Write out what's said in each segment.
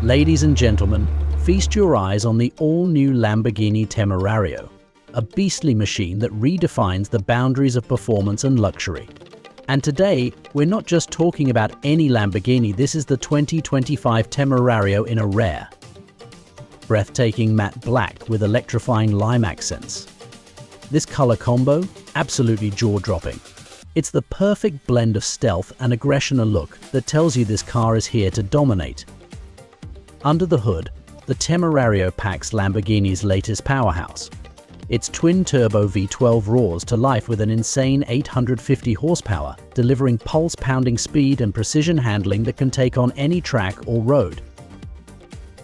Ladies and gentlemen, feast your eyes on the all-new Lamborghini Temerario, a beastly machine that redefines the boundaries of performance and luxury. And today, we're not just talking about any Lamborghini, this is the 2025 Temerario in a rare, breathtaking matte black with electrifying lime accents. This color combo, absolutely jaw-dropping. It's the perfect blend of stealth and aggression, a look that tells you this car is here to dominate. Under the hood, the Temerario packs Lamborghini's latest powerhouse. Its twin-turbo V12 roars to life with an insane 850 horsepower, delivering pulse-pounding speed and precision handling that can take on any track or road.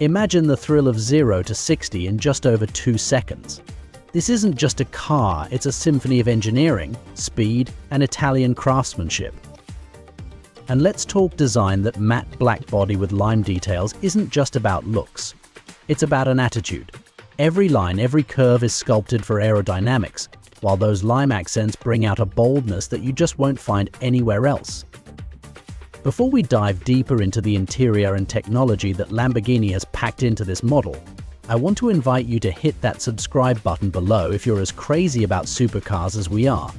Imagine the thrill of 0 to 60 in just over 2 seconds. This isn't just a car, it's a symphony of engineering, speed, and Italian craftsmanship. And let's talk design. That matte black body with lime details isn't just about looks. It's about an attitude. Every line, every curve is sculpted for aerodynamics, while those lime accents bring out a boldness that you just won't find anywhere else. Before we dive deeper into the interior and technology that Lamborghini has packed into this model, I want to invite you to hit that subscribe button below if you're as crazy about supercars as we are.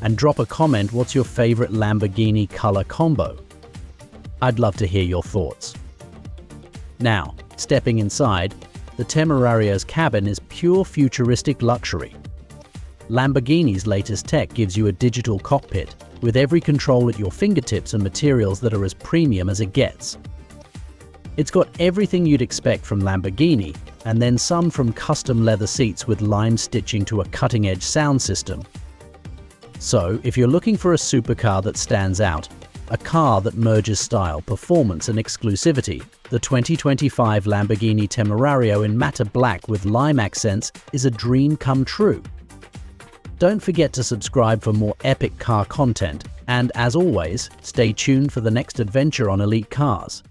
And drop a comment, what's your favorite Lamborghini color combo? I'd love to hear your thoughts. Now, stepping inside, the Temerario's cabin is pure futuristic luxury. Lamborghini's latest tech gives you a digital cockpit, with every control at your fingertips and materials that are as premium as it gets. It's got everything you'd expect from Lamborghini, and then some, from custom leather seats with lime stitching to a cutting-edge sound system. So, if you're looking for a supercar that stands out, a car that merges style, performance, and exclusivity, the 2025 Lamborghini Temerario in matte black with lime accents is a dream come true. Don't forget to subscribe for more epic car content, and as always, stay tuned for the next adventure on elite cars.